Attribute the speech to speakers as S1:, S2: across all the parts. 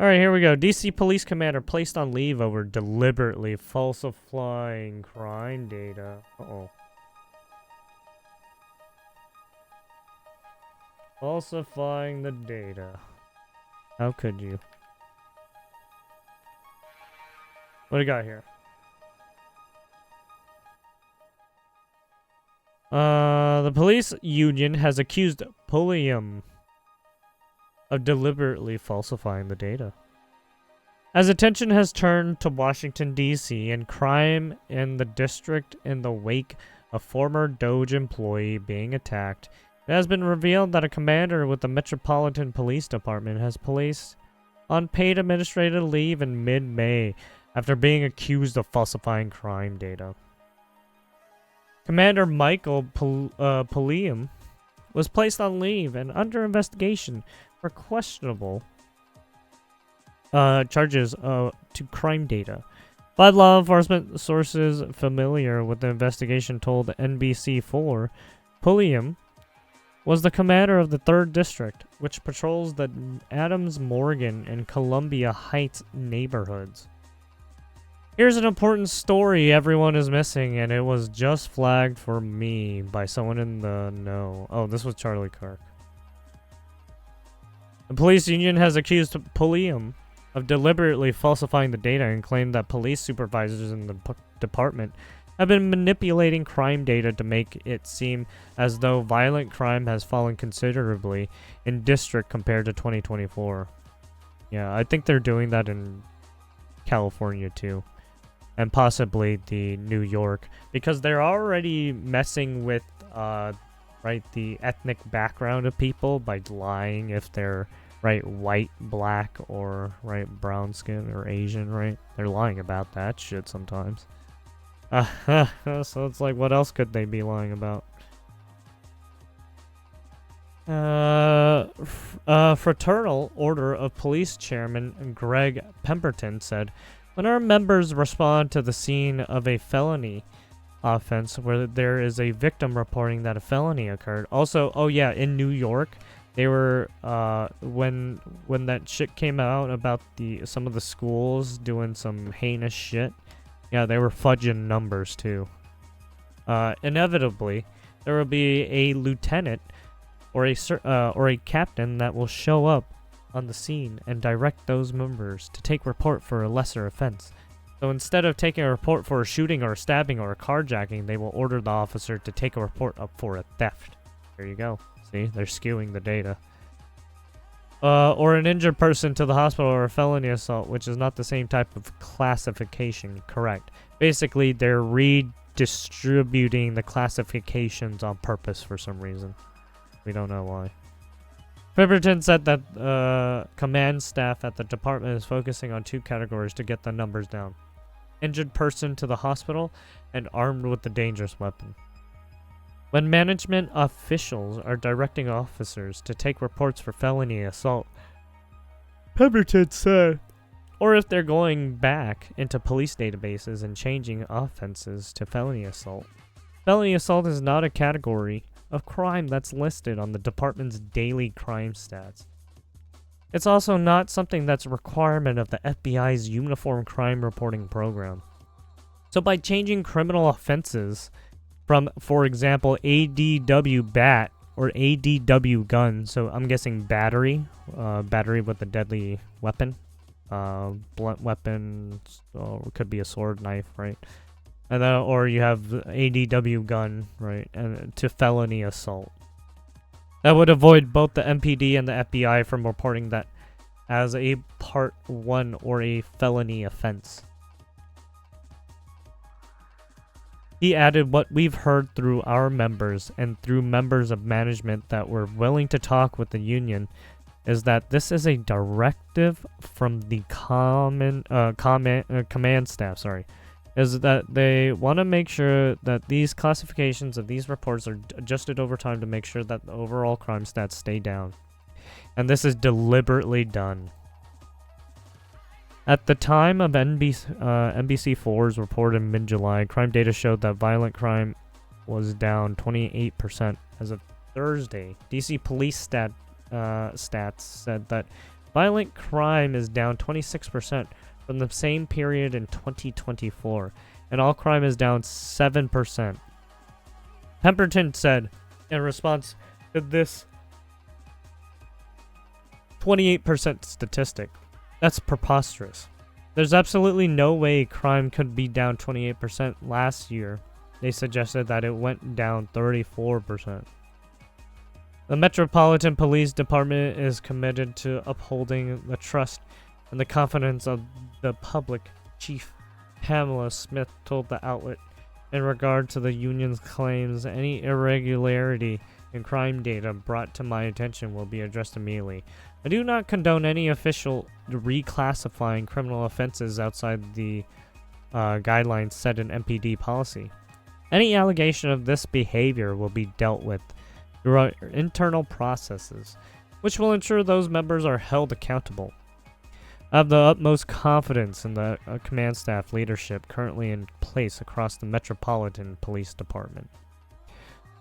S1: Alright, here we go. DC police commander placed on leave over deliberately falsifying crime data. Uh-oh. Falsifying the data. How could you? What do we got here? The police union has accused Pulliam of deliberately falsifying the data. As attention has turned to Washington, D.C. and crime in the district in the wake of former Doge employee being attacked, it has been revealed that a commander with the Metropolitan Police Department has placed on paid administrative leave in mid-May after being accused of falsifying crime data. Commander Michael Pulliam was placed on leave and under investigation for questionable charges to crime data. But law enforcement sources familiar with the investigation told NBC4 Pulliam was the commander of the 3rd District, which patrols the Adams Morgan and Columbia Heights neighborhoods. Here's an important story everyone is missing, and it was just flagged for me by someone in the know. Oh, this was Charlie Kirk. The police union has accused Pulliam of deliberately falsifying the data and claimed that police supervisors in the department have been manipulating crime data to make it seem as though violent crime has fallen considerably in district compared to 2024. Yeah, I think they're doing that in California too. And possibly the New York, because they're already messing with the ethnic background of people by lying if they're white, black, or brown skin or Asian, right? They're lying about that shit sometimes. So it's like, what else could they be lying about? Fraternal Order of Police Chairman Greg Pemberton said, when our members respond to the scene of a felony offense where there is a victim reporting that a felony occurred. Also, oh yeah, in New York, they were when that shit came out about some of the schools doing some heinous shit. Yeah, they were fudging numbers too. Inevitably, there will be a lieutenant or a captain that will show up on the scene and direct those members to take report for a lesser offense. So instead of taking a report for a shooting or a stabbing or a carjacking, they will order the officer to take a report up for a theft. There you go. See, they're skewing the data. Or an injured person to the hospital or a felony assault, which is not the same type of classification. Correct. Basically, they're redistributing the classifications on purpose for some reason. We don't know why. Pemberton said that command staff at the department is focusing on 2 categories to get the numbers down. Injured person to the hospital and armed with a dangerous weapon. When management officials are directing officers to take reports for felony assault, Pemberton said, or if they're going back into police databases and changing offenses to felony assault. Felony assault is not a category of crime that's listed on the department's daily crime stats. It's also not something that's a requirement of the FBI's Uniform Crime Reporting Program. So by changing criminal offenses from, for example, ADW bat or ADW gun, so I'm guessing battery with a deadly weapon, blunt weapon, or could be a sword, knife, right? And then, or you have ADW gun, right, and to felony assault. That would avoid both the MPD and the FBI from reporting that as a Part 1 or a felony offense. He added, what we've heard through our members and through members of management that were willing to talk with the union is that this is a directive from the command staff, is that they want to make sure that these classifications of these reports are adjusted over time to make sure that the overall crime stats stay down. And this is deliberately done. At the time of NBC4's report in mid-July, crime data showed that violent crime was down 28% as of Thursday. DC police stats said that Violent crime is down 26% from the same period in 2024, and all crime is down 7%. Pemberton said in response to this 28% statistic. That's preposterous. There's absolutely no way crime could be down 28% last year. They suggested that it went down 34%. The Metropolitan Police Department is committed to upholding the trust and the confidence of the public, Chief Pamela Smith told the outlet. In regard to the union's claims, any irregularity in crime data brought to my attention will be addressed immediately. I do not condone any official reclassifying criminal offenses outside the guidelines set in MPD policy. Any allegation of this behavior will be dealt with through our internal processes, which will ensure those members are held accountable. I have the utmost confidence in the command staff leadership currently in place across the Metropolitan Police Department.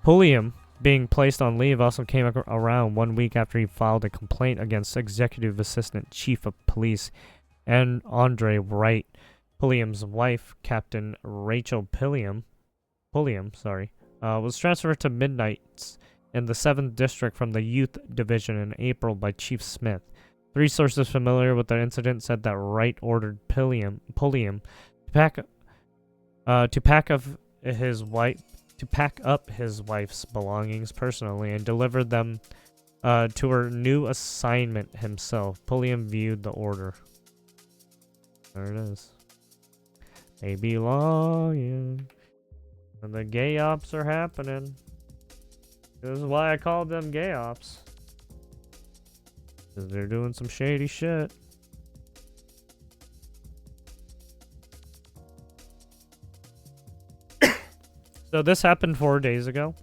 S1: Pulliam, being placed on leave, also came around 1 week after he filed a complaint against Executive Assistant Chief of Police and Andre Wright. Pulliam's wife, Captain Rachel Pulliam, was transferred to Midnights in the 7th District from the Youth Division in April by Chief Smith. 3 sources familiar with the incident said that Wright ordered Pulliam to pack up his wife's belongings personally and deliver them to her new assignment himself. Pulliam viewed the order. There it is. They belong, and the gay ops are happening. This is why I called them gay ops. Because they're doing some shady shit. So this happened 4 days ago.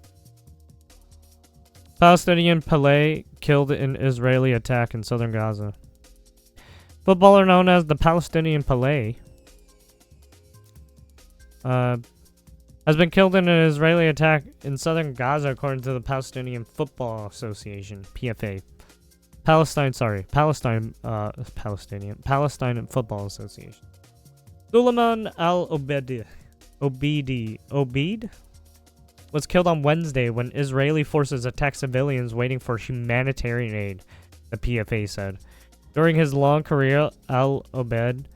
S1: Palestinian Pele killed in Israeli attack in southern Gaza. Footballer known as the Palestinian Pele has been killed in an Israeli attack in southern Gaza, according to the Palestinian Football Association, PFA. Palestine Football Association. Suleiman al-Obed was killed on Wednesday when Israeli forces attacked civilians waiting for humanitarian aid, the PFA said. During his long career, al-Obed,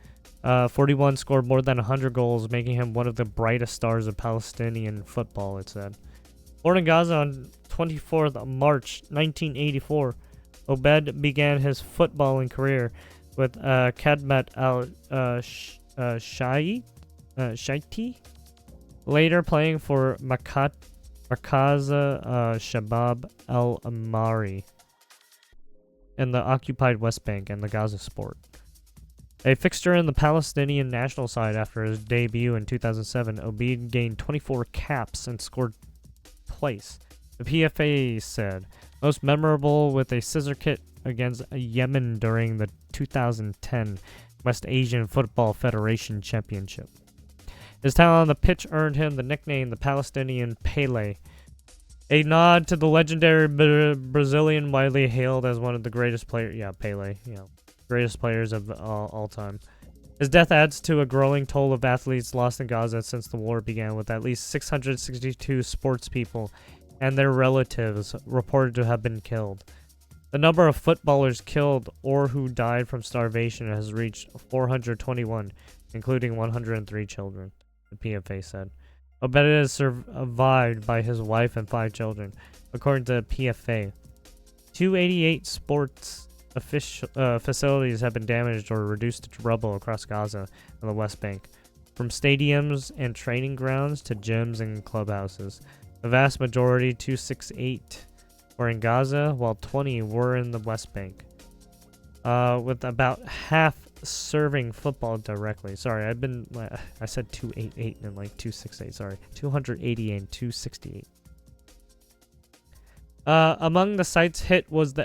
S1: 41, scored more than 100 goals, making him one of the brightest stars of Palestinian football, it said. Born in Gaza on 24th March 1984, Obed began his footballing career with Khadmat al-Shaiti, later playing for Makaza Shabab al-Amari in the occupied West Bank and the Gaza Sport. A fixture in the Palestinian national side after his debut in 2007, Obed gained 24 caps and scored twice. The PFA said, most memorable with a scissor kick against Yemen during the 2010 West Asian Football Federation Championship. His talent on the pitch earned him the nickname the Palestinian Pele, a nod to the legendary Brazilian widely hailed as one of the greatest players. Yeah, Pele, greatest players of all time. His death adds to a growing toll of athletes lost in Gaza since the war began, with at least 662 sports people and their relatives reported to have been killed. The number of footballers killed or who died from starvation has reached 421, including 103 children, the PFA said. Obed is survived by his wife and 5 children, according to the PFA. 288 sports facilities have been damaged or reduced to rubble across Gaza and the West Bank, from stadiums and training grounds to gyms and clubhouses. The vast majority, 268, were in Gaza, while 20 were in the West Bank, with about half serving football directly. Sorry, I said 288 and like 268, sorry. 288 and 268. Among the sites hit was the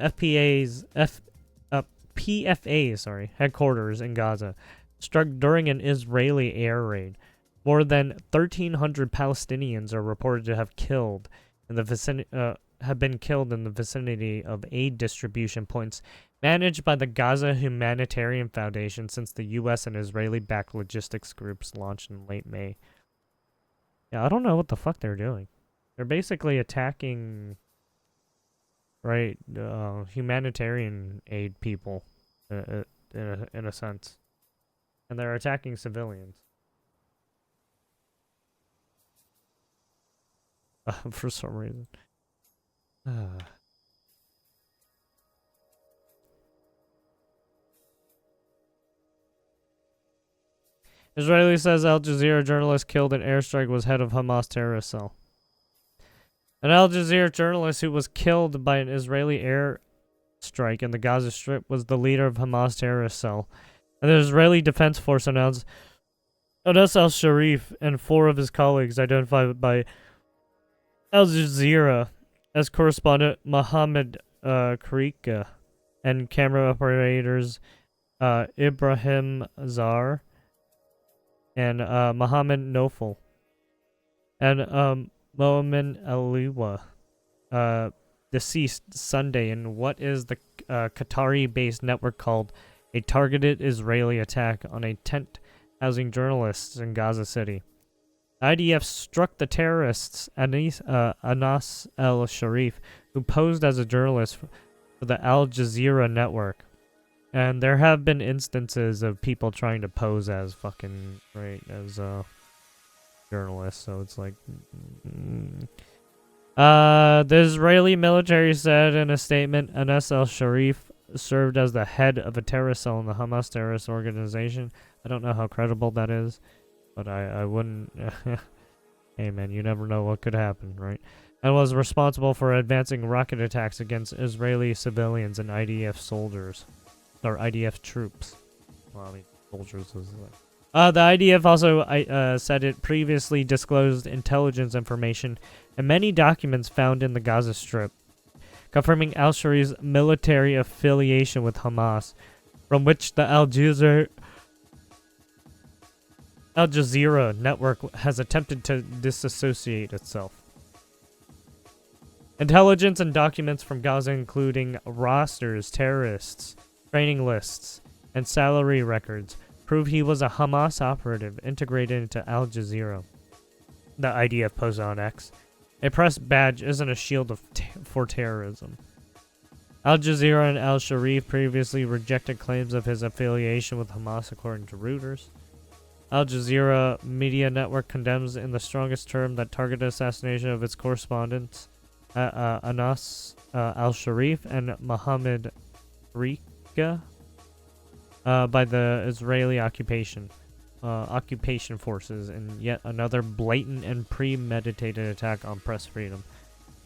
S1: PFA headquarters in Gaza, struck during an Israeli air raid. More than 1,300 Palestinians are reported to have been killed in the vicinity of aid distribution points Managed by the Gaza Humanitarian Foundation since the U.S. and Israeli-backed logistics groups launched in late May. Yeah, I don't know what the fuck they're doing. They're basically attacking, right, humanitarian aid people, in a sense. And they're attacking civilians. For some reason. Israeli says Al Jazeera journalist killed in airstrike was head of Hamas terrorist cell. An Al Jazeera journalist who was killed by an Israeli airstrike in the Gaza Strip was the leader of Hamas terrorist cell. And the Israeli Defense Force announced Anas al-Sharif and 4 of his colleagues identified by Al Jazeera as correspondent Mohammed Karika and camera operators Ibrahim Zar and Mohammed Nofel and Mohamed Aliwa deceased Sunday in what is the Qatari-based network called a targeted Israeli attack on a tent housing journalists in Gaza City. IDF struck the terrorists Anas al-Sharif, who posed as a journalist for the Al Jazeera network. And there have been instances of people trying to pose as fucking, right, as journalists, so it's like... The Israeli military said in a statement, Anas al-Sharif served as the head of a terrorist cell in the Hamas terrorist organization. I don't know how credible that is, but I wouldn't... Hey man, you never know what could happen, right? And was responsible for advancing rocket attacks against Israeli civilians and IDF soldiers. Or IDF troops. Well, I mean, soldiers was like... the IDF also said it previously disclosed intelligence information and many documents found in the Gaza Strip, confirming al-Sharif's military affiliation with Hamas, from which the Al Jazeera network has attempted to disassociate itself. Intelligence and documents from Gaza, including rosters, terrorists, training lists, and salary records, prove he was a Hamas operative integrated into Al Jazeera. The IDF posted on X. A press badge isn't a shield for terrorism. Al Jazeera and al-Sharif previously rejected claims of his affiliation with Hamas, according to Reuters. Al Jazeera media network condemns in the strongest term that targeted assassination of its correspondents, Anas al-Sharif and Mohammed Rika, by the Israeli occupation forces in yet another blatant and premeditated attack on press freedom,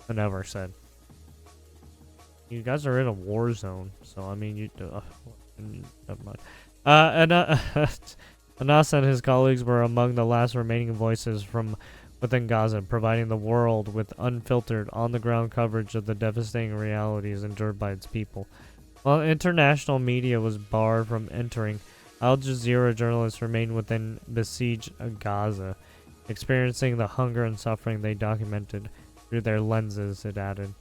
S1: the network said. You guys are in a war zone, so I mean, never mind. Anas and his colleagues were among the last remaining voices from within Gaza, providing the world with unfiltered, on-the-ground coverage of the devastating realities endured by its people. While international media was barred from entering, Al Jazeera journalists remained within besieged Gaza, experiencing the hunger and suffering they documented through their lenses, it added.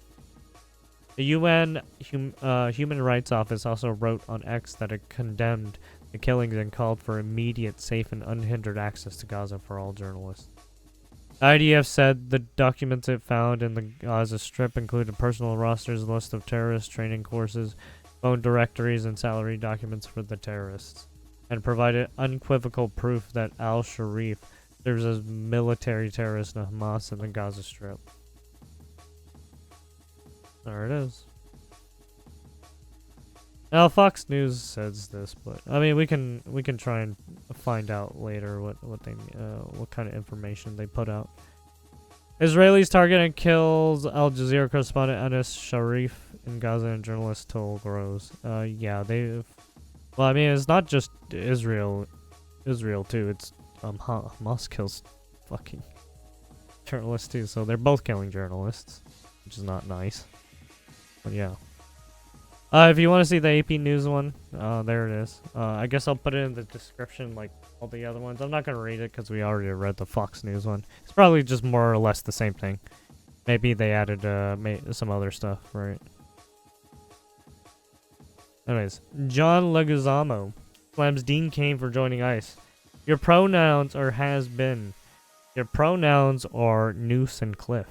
S1: The UN Human Rights Office also wrote on X that it condemned the killings and called for immediate, safe, and unhindered access to Gaza for all journalists. The IDF said the documents it found in the Gaza Strip included personal rosters, a list of terrorist training courses, phone directories, and salary documents for the terrorists, and provided unequivocal proof that al-Sharif serves as military terrorist in Hamas in the Gaza Strip. There it is. Now Fox News says this, but I mean we can try and find out later what kind of information they put out. Israelis target and kills Al Jazeera correspondent Anas Sharif in Gaza and journalist toll grows. Yeah, they. Well, I mean it's not just Israel too. It's Hamas kills fucking journalists too. So they're both killing journalists, which is not nice. But yeah. If you want to see the AP News one, there it is. I guess I'll put it in the description like all the other ones. I'm not going to read it because we already read the Fox News one. It's probably just more or less the same thing. Maybe they added some other stuff, right? Anyways, John Leguizamo slams Dean Cain for joining ICE. Your pronouns are has been. Your pronouns are Noose and Cliff.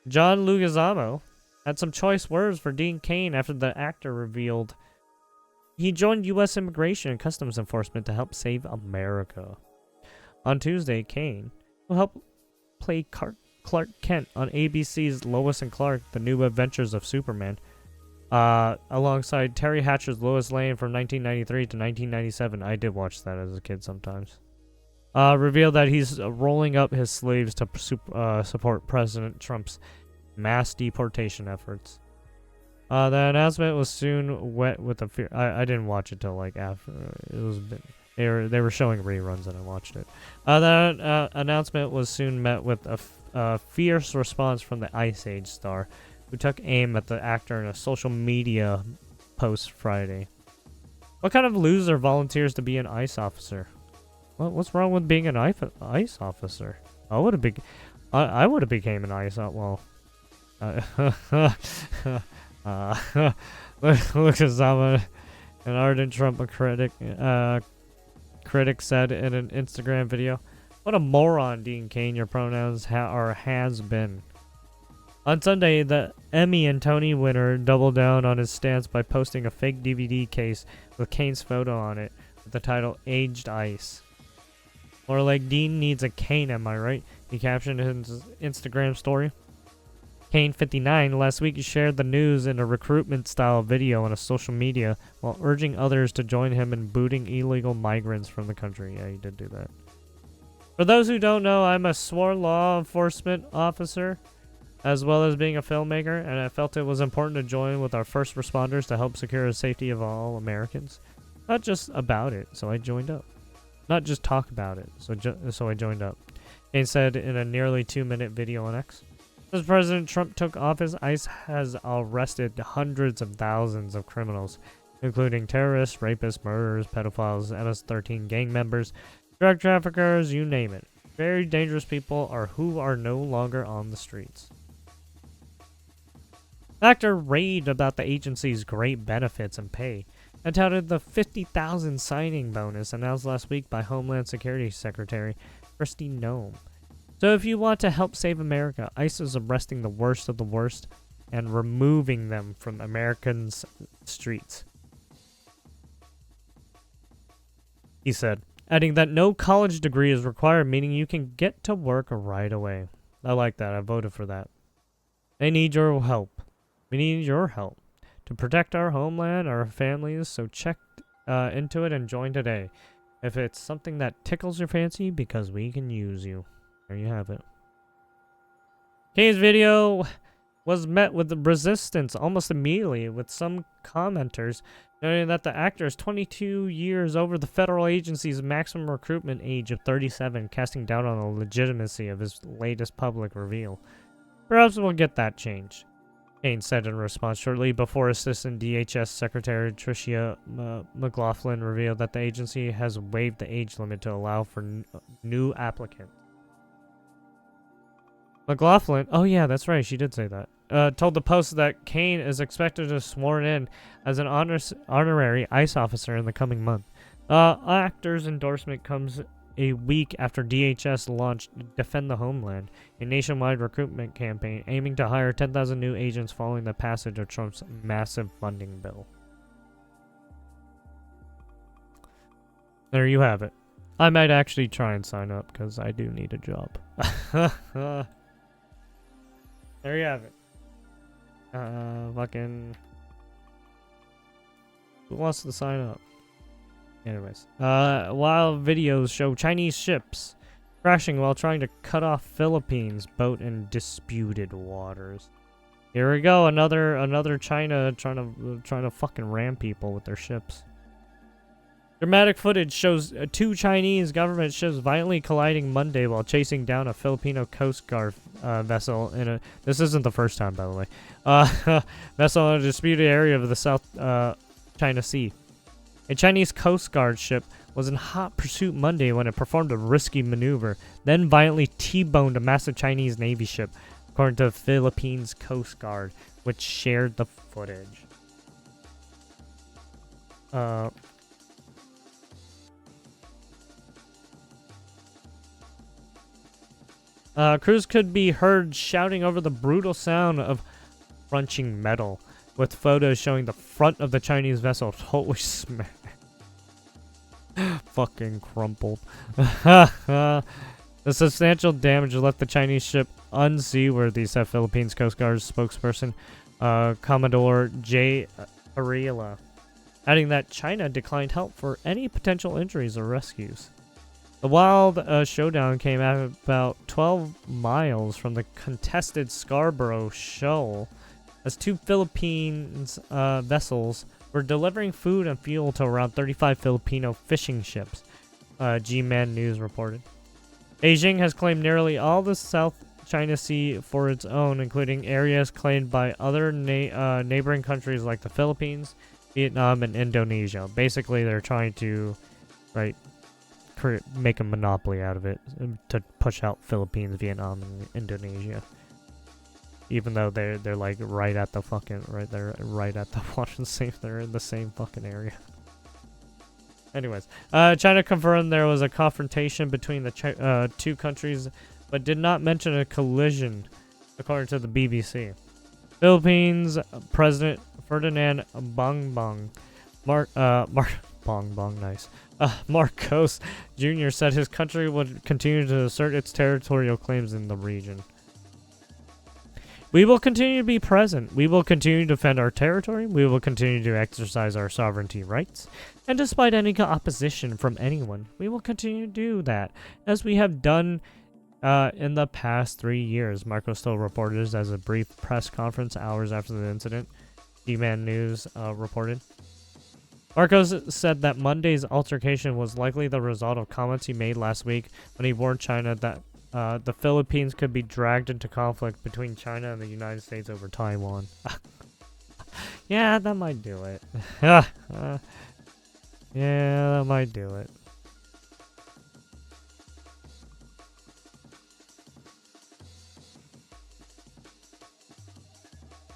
S1: John Leguizamo had some choice words for Dean Cain after the actor revealed he joined U.S. Immigration and Customs Enforcement to help save America. On Tuesday, Cain will help play Clark Kent on ABC's Lois and Clark, The New Adventures of Superman, alongside Terry Hatcher's Lois Lane from 1993 to 1997. I did watch that as a kid sometimes. Revealed that he's rolling up his sleeves to support President Trump's mass deportation efforts. The announcement was soon wet with a fear. I didn't watch it till like after it was. They were showing reruns and I watched it. The announcement was soon met with a fierce response from the Ice Age star, who took aim at the actor in a social media post Friday. What kind of loser volunteers to be an ICE officer? What's wrong with being an ICE officer? I would have became an ICE. Well, look at someone, an ardent Trump critic said in an Instagram video. What a moron, Dean Cain. Your pronouns has been. On Sunday, the Emmy and Tony winner doubled down on his stance by posting a fake DVD case with Cain's photo on it with the title Aged Ice. Or like, Dean needs a cane, am I right? He captioned his Instagram story. Cain, 59, last week he shared the news in a recruitment-style video on a social media while urging others to join him in booting illegal migrants from the country. Yeah, he did do that. For those who don't know, I'm a sworn law enforcement officer, as well as being a filmmaker, and I felt it was important to join with our first responders to help secure the safety of all Americans. Not just about it, so I joined up. Not just talk about it, so I joined up. Cain said in a nearly 2-minute video on X. Since President Trump took office, ICE has arrested hundreds of thousands of criminals, including terrorists, rapists, murderers, pedophiles, MS-13 gang members, drug traffickers, you name it. Very dangerous people who are no longer on the streets. The actor raved about the agency's great benefits and pay, and touted the $50,000 signing bonus announced last week by Homeland Security Secretary Kristi Noem. So if you want to help save America, ICE is arresting the worst of the worst and removing them from Americans' streets, he said, adding that no college degree is required, meaning you can get to work right away. I like that. I voted for that. They need your help. We need your help to protect our homeland, our families, so check into it and join today. If it's something that tickles your fancy, because we can use you. There you have it. Cain's video was met with resistance almost immediately, with some commenters noting that the actor is 22 years over the federal agency's maximum recruitment age of 37, casting doubt on the legitimacy of his latest public reveal. Perhaps we'll get that changed, Cain said in response shortly before Assistant DHS Secretary Tricia McLaughlin revealed that the agency has waived the age limit to allow for new applicants. McLaughlin, oh yeah, that's right, she did say that, told the Post that Cain is expected to be sworn in as an honorary ICE officer in the coming month. Actor's endorsement comes a week after DHS launched Defend the Homeland, a nationwide recruitment campaign aiming to hire 10,000 new agents following the passage of Trump's massive funding bill. There you have it. I might actually try and sign up because I do need a job. There you have it. Fucking... Who wants to sign up? Anyways. While videos show Chinese ships crashing while trying to cut off Philippines boat in disputed waters. Here we go, another China trying to fucking ram people with their ships. Dramatic footage shows 2 Chinese government ships violently colliding Monday while chasing down a Filipino Coast Guard vessel in a... This isn't the first time, by the way. Vessel in a disputed area of the South China Sea. A Chinese Coast Guard ship was in hot pursuit Monday when it performed a risky maneuver, then violently T-boned a massive Chinese Navy ship, according to the Philippines Coast Guard, which shared the footage. Crews could be heard shouting over the brutal sound of crunching metal, with photos showing the front of the Chinese vessel totally smashed. Fucking crumpled. The substantial damage left the Chinese ship unseaworthy, said Philippines Coast Guard's spokesperson, Commodore J. Ariela, adding that China declined help for any potential injuries or rescues. The wild showdown came at about 12 miles from the contested Scarborough Shoal, as two Philippines vessels were delivering food and fuel to around 35 Filipino fishing ships, G-Man News reported. Beijing has claimed nearly all the South China Sea for its own, including areas claimed by other neighboring countries like the Philippines, Vietnam, and Indonesia. Basically, they're trying to, make a monopoly out of it to push out Philippines, Vietnam, and Indonesia. Even though they're like right at the fucking they're right at the Washington, they're in the same fucking area. Anyways, China confirmed there was a confrontation between the two countries, but did not mention a collision, according to the BBC. Philippines President Ferdinand Bongbong Marcos Jr. said his country would continue to assert its territorial claims in the region. We will continue to be present. We will continue to defend our territory. We will continue to exercise our sovereignty rights. And despite any opposition from anyone, we will continue to do that, as we have done in the past 3 years, Marcos told reporters as a brief press conference hours after the incident, G-Man News reported. Marcos said that Monday's altercation was likely the result of comments he made last week when he warned China that the Philippines could be dragged into conflict between China and the United States over Taiwan. Yeah, that might do it. Yeah, that might do it.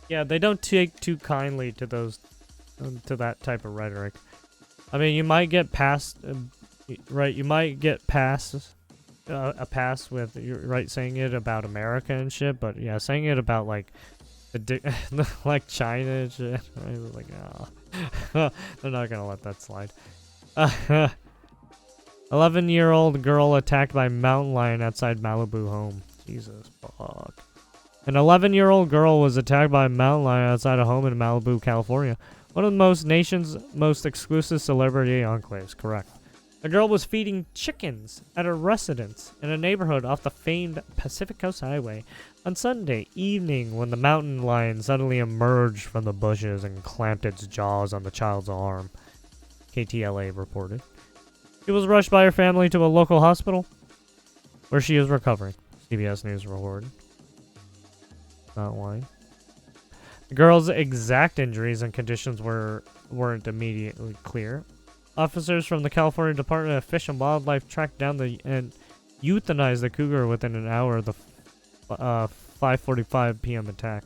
S1: Yeah, they don't take too kindly to those, to that type of rhetoric. I mean, you might get past, you might get past a pass with saying it about America and shit, but yeah, saying it about like like China and shit, I was like, oh. They're not gonna let that slide. 11-year-old girl attacked by mountain lion outside Malibu home. Jesus fuck. An 11-year-old girl was attacked by a mountain lion outside a home in Malibu, California, one of the nation's most exclusive celebrity enclaves. Correct. The girl was feeding chickens at a residence in a neighborhood off the famed Pacific Coast Highway on Sunday evening when the mountain lion suddenly emerged from the bushes and clamped its jaws on the child's arm, KTLA reported. She was rushed by her family to a local hospital where she is recovering, CBS News reported. Not why. The girl's exact injuries and conditions weren't immediately clear. Officers from the California Department of Fish and Wildlife tracked down and euthanized the cougar within an hour of the 5:45 p.m. attack.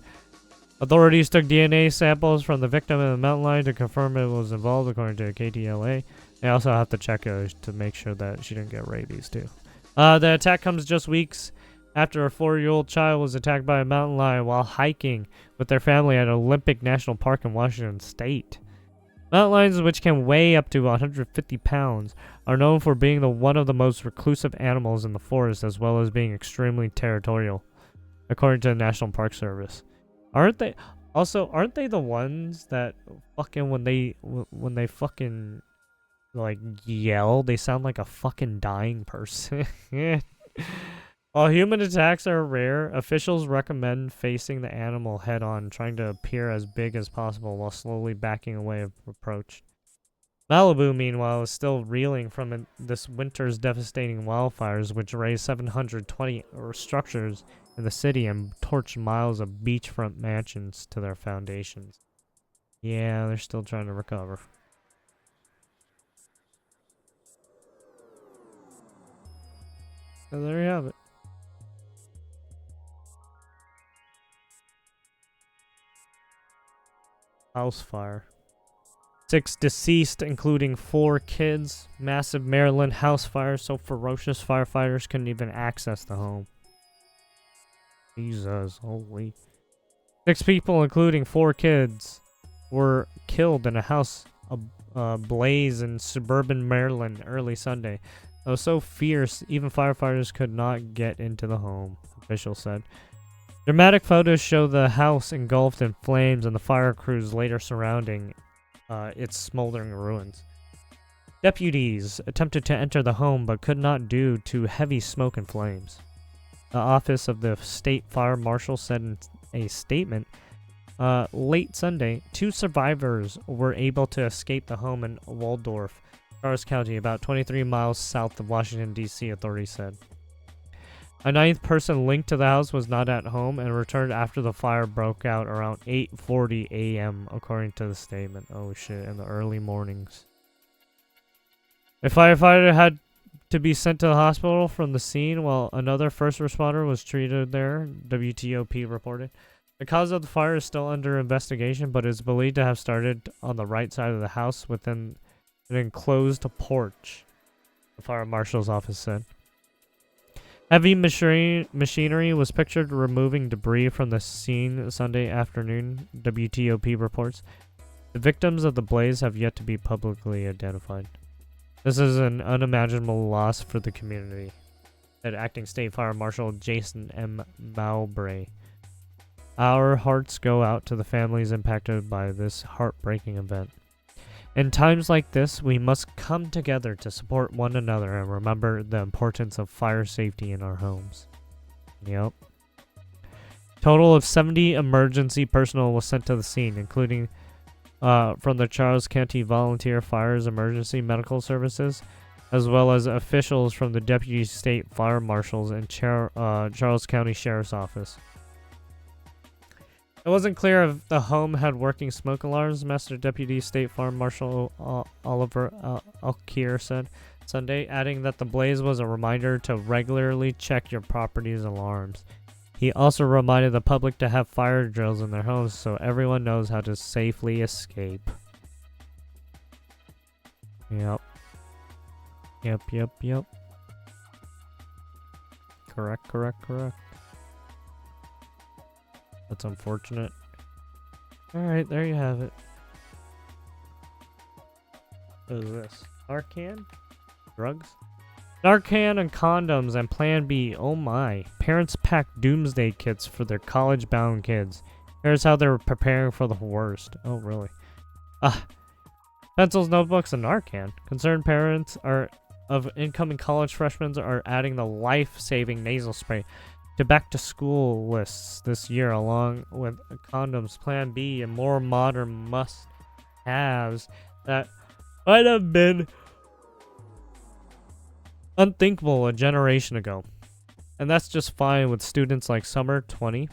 S1: Authorities took DNA samples from the victim and the mountain lion to confirm it was involved, according to KTLA. They also have to check to make sure that she didn't get rabies, too. The attack comes just weeks after a 4-year-old child was attacked by a mountain lion while hiking with their family at Olympic National Park in Washington State. Mountain lions, which can weigh up to 150 pounds, are known for being one of the most reclusive animals in the forest, as well as being extremely territorial, according to the National Park Service. Aren't they the ones that fucking when they fucking like yell, they sound like a fucking dying person? While human attacks are rare, officials recommend facing the animal head-on, trying to appear as big as possible while slowly backing away of approach. Malibu, meanwhile, is still reeling from this winter's devastating wildfires, which razed 720 structures in the city and torched miles of beachfront mansions to their foundations. Yeah, they're still trying to recover. So there you have it. House fire. 6 deceased, including 4 kids. Massive Maryland house fire so ferocious firefighters couldn't even access the home. Jesus, holy. 6 people, including 4 kids, were killed in a house blaze in suburban Maryland early Sunday. It was so fierce, even firefighters could not get into the home, officials said. Dramatic photos show the house engulfed in flames and the fire crews later surrounding its smoldering ruins. Deputies attempted to enter the home but could not due to heavy smoke and flames. The office of the state fire marshal said in a statement late Sunday, 2 survivors were able to escape the home in Waldorf, Charles County, about 23 miles south of Washington, D.C., authorities said. A 9th person linked to the house was not at home and returned after the fire broke out around 8:40 a.m., according to the statement. Oh shit, in the early mornings. A firefighter had to be sent to the hospital from the scene while another first responder was treated there, WTOP reported. The cause of the fire is still under investigation, but is believed to have started on the right side of the house within an enclosed porch, the fire marshal's office said. Heavy machinery was pictured removing debris from the scene Sunday afternoon, WTOP reports. The victims of the blaze have yet to be publicly identified. This is an unimaginable loss for the community, said Acting State Fire Marshal Jason M. Mowbray. Our hearts go out to the families impacted by this heartbreaking event. In times like this, we must come together to support one another and remember the importance of fire safety in our homes. Yep. Total of 70 emergency personnel was sent to the scene, including from the Charles County Volunteer Fire's Emergency Medical Services, as well as officials from the Deputy State Fire Marshals and Charles County Sheriff's Office. It wasn't clear if the home had working smoke alarms, Master Deputy State Fire Marshal Oliver Alkier said Sunday, adding that the blaze was a reminder to regularly check your property's alarms. He also reminded the public to have fire drills in their homes so everyone knows how to safely escape. Yep. Correct. That's unfortunate. Alright, there you have it. What is this? Narcan? Drugs? Narcan and condoms and Plan B. Oh my. Parents pack doomsday kits for their college-bound kids. Here's how they're preparing for the worst. Oh, really? Pencils, notebooks, and Narcan. Concerned parents of incoming college freshmen are adding the life-saving nasal spray to back-to-school lists this year, along with condoms, Plan B, and more modern must-haves that might have been unthinkable a generation ago. And that's just fine with students like Summer 20,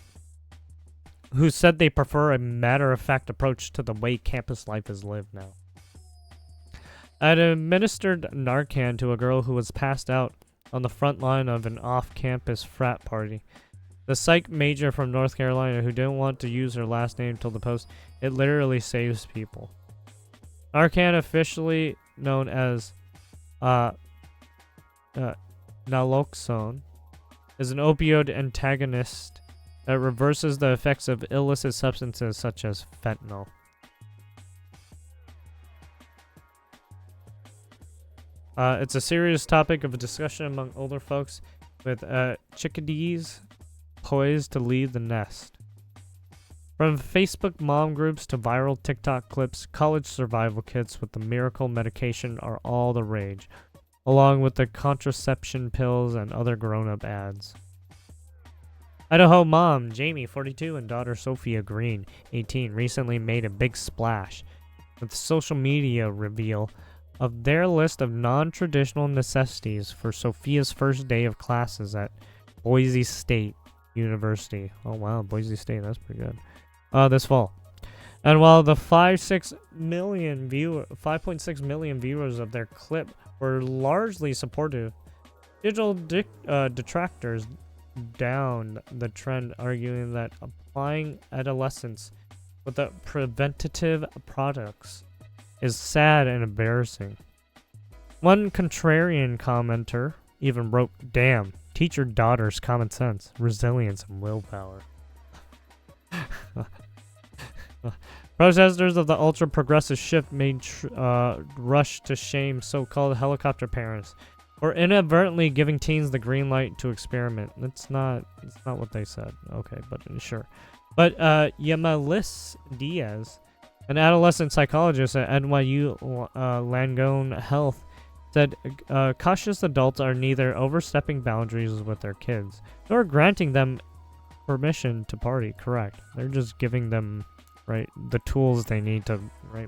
S1: who said they prefer a matter-of-fact approach to the way campus life is lived now. I had administered Narcan to a girl who was passed out on the front line of an off-campus frat party. The psych major from North Carolina who didn't want to use her last name told the Post, "It literally saves people." Narcan, officially known as naloxone, is an opioid antagonist that reverses the effects of illicit substances such as fentanyl. It's a serious topic of discussion among older folks, with chickadees poised to leave the nest. From Facebook mom groups to viral TikTok clips, college survival kits with the miracle medication are all the rage, along with the contraception pills and other grown-up ads. Idaho mom Jamie, 42, and daughter Sophia Green, 18, recently made a big splash with social media reveal of their list of non-traditional necessities for Sophia's first day of classes at Boise State University. Oh wow, Boise State, that's pretty good. This fall. And while the 5.6 million viewers of their clip were largely supportive, digital detractors downed the trend, arguing that applying adolescents without preventative products is sad and embarrassing. One contrarian commenter even wrote, "Damn, teach your daughters common sense, resilience, and willpower." Protesters of the ultra-progressive shift made rush to shame so-called helicopter parents for inadvertently giving teens the green light to experiment. That's not what they said. Okay, but sure. But Yamalis Diaz, an adolescent psychologist at NYU Langone Health, said cautious adults are neither overstepping boundaries with their kids nor granting them permission to party. Correct. They're just giving them the tools they need to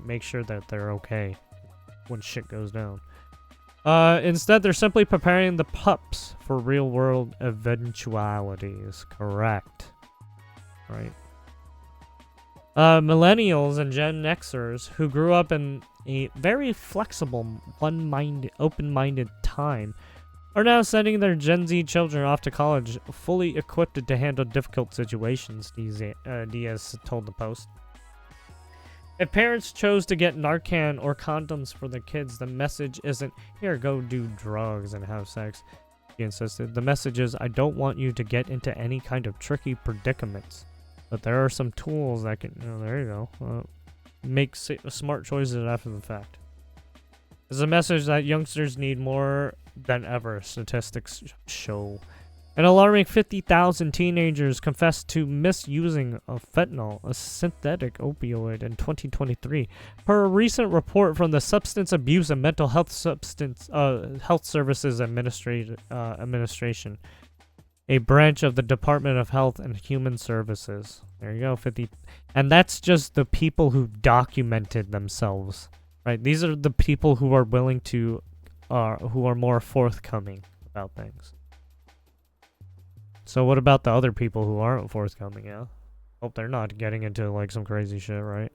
S1: make sure that they're okay when shit goes down. Instead, they're simply preparing the pups for real-world eventualities. Correct. Right. Millennials and Gen Xers who grew up in a very flexible, open-minded time are now sending their Gen Z children off to college fully equipped to handle difficult situations, Diaz told the Post. If parents chose to get Narcan or condoms for their kids, the message isn't, "Here, go do drugs and have sex," he insisted. The message is, "I don't want you to get into any kind of tricky predicaments. But there are some tools that can," there you go, make smart choices after the fact. It's a message that youngsters need more than ever, statistics show. An alarming 50,000 teenagers confessed to misusing of fentanyl, a synthetic opioid, in 2023, per a recent report from the Substance Abuse and Mental Health Health Services Administration, a branch of the Department of Health and Human Services. There you go, 50. And that's just the people who documented themselves, right? These are the people who are willing to, who are more forthcoming about things. So what about the other people who aren't forthcoming, yeah? Hope they're not getting into, some crazy shit, right?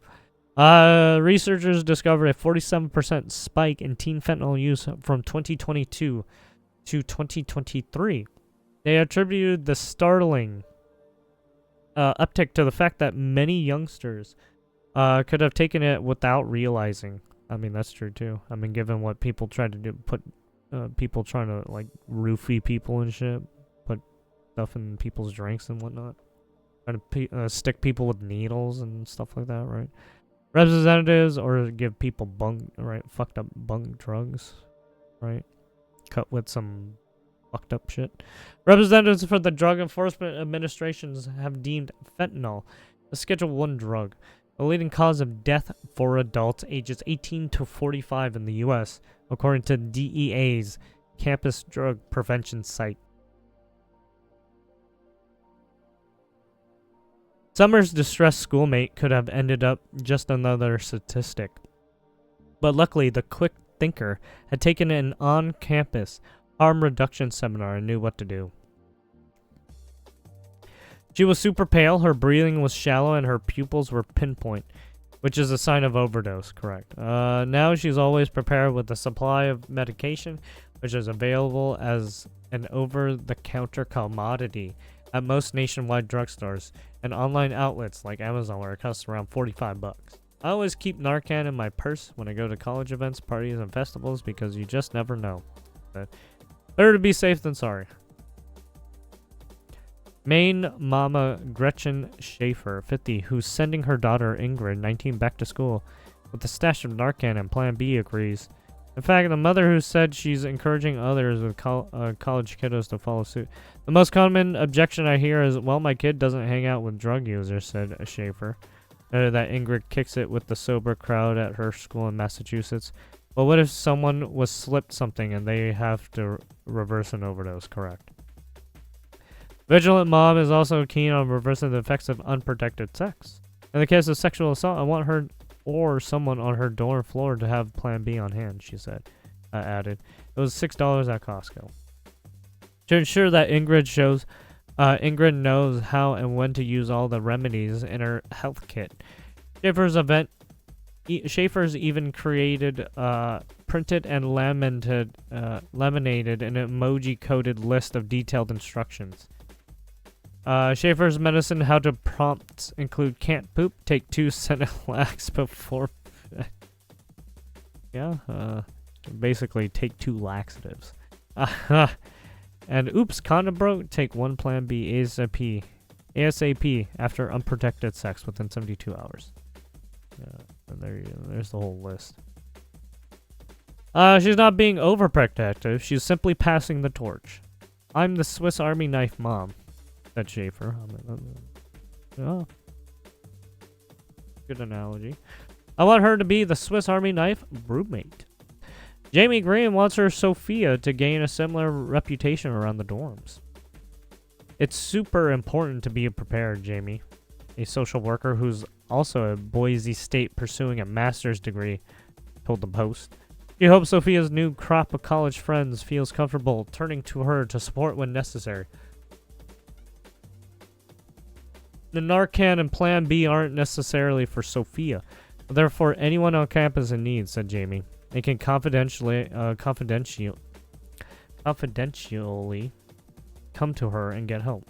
S1: Researchers discovered a 47% spike in teen fentanyl use from 2022 to 2023. They attributed the startling uptick to the fact that many youngsters could have taken it without realizing. I mean, that's true, too. I mean, given what people try to do, people trying to, roofie people and shit. Stuff in people's drinks and whatnot. Trying to stick people with needles and stuff like that, right? Representatives, or give people fucked up bunk drugs, right? Cut with some fucked up shit. Representatives for the Drug Enforcement Administrations have deemed fentanyl a Schedule 1 drug, the leading cause of death for adults ages 18 to 45 in the U.S., according to DEA's Campus Drug Prevention site. Summer's distressed schoolmate could have ended up just another statistic. But luckily, the quick thinker had taken an on-campus harm reduction seminar and knew what to do. She was super pale, her breathing was shallow, and her pupils were pinpoint, which is a sign of overdose, correct. Now she's always prepared with a supply of medication, which is available as an over-the-counter commodity at most nationwide drugstores and online outlets like Amazon, where it costs around $45. I always keep Narcan in my purse when I go to college events, parties, and festivals because you just never know. Better to be safe than sorry. Maine mama Gretchen Schaefer, 50, who's sending her daughter Ingrid, 19, back to school with a stash of Narcan and Plan B, agrees. In fact, the mother who said she's encouraging others with college kiddos to follow suit. The most common objection I hear is, "Well, my kid doesn't hang out with drug users," said Schaefer. That Ingrid kicks it with the sober crowd at her school in Massachusetts. Well, what if someone was slipped something and they have to reverse an overdose? Correct. Vigilant mom is also keen on reversing the effects of unprotected sex. In the case of sexual assault, I want her or someone on her dorm floor to have Plan B on hand, she said. Added. It was $6 at Costco. To ensure that Ingrid knows how and when to use all the remedies in her health kit. Schaefer's even created printed and laminated an emoji-coded list of detailed instructions. Schaefer's medicine, how to prompts include can't poop, take 2 Senelax before... yeah, basically take 2 laxatives. And oops, condom broke, take 1 Plan B ASAP after unprotected sex within 72 hours. And there's the whole list. She's not being overprotective, she's simply passing the torch. I'm the Swiss Army knife mom, said Schaefer. Oh. Good analogy. I want her to be the Swiss Army knife roommate. Jamie Green wants her Sophia to gain a similar reputation around the dorms. It's super important to be prepared, Jamie. A social worker who's also at Boise State pursuing a master's degree told the Post. She hopes Sophia's new crop of college friends feels comfortable turning to her to support when necessary. The Narcan and Plan B aren't necessarily for Sophia. They're for anyone on campus in need, said Jamie. They can confidentially come to her and get help.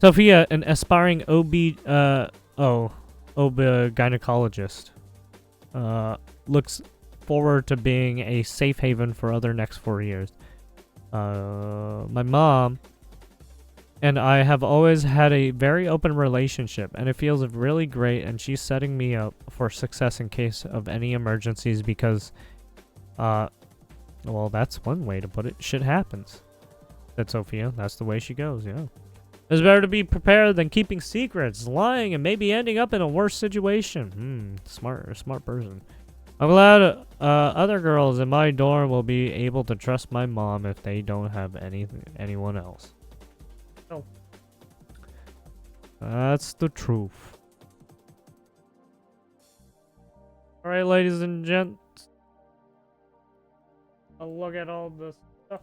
S1: Sophia, an aspiring gynecologist, looks forward to being a safe haven for other next 4 years. My mom and I have always had a very open relationship, and it feels really great, and she's setting me up for success in case of any emergencies because, well, that's one way to put it. Shit happens, said Sophia. That's the way she goes, yeah. It's better to be prepared than keeping secrets, lying, and maybe ending up in a worse situation. Smart person. I'm glad other girls in my dorm will be able to trust my mom if they don't have anyone else. Oh. That's the truth. Alright, ladies and gents. I'll look at all this stuff.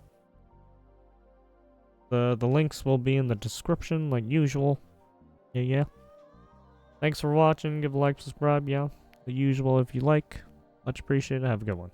S1: The links will be in the description like usual. Yeah. Thanks for watching. Give a like, subscribe, yeah. The usual if you like. Much appreciated. Have a good one.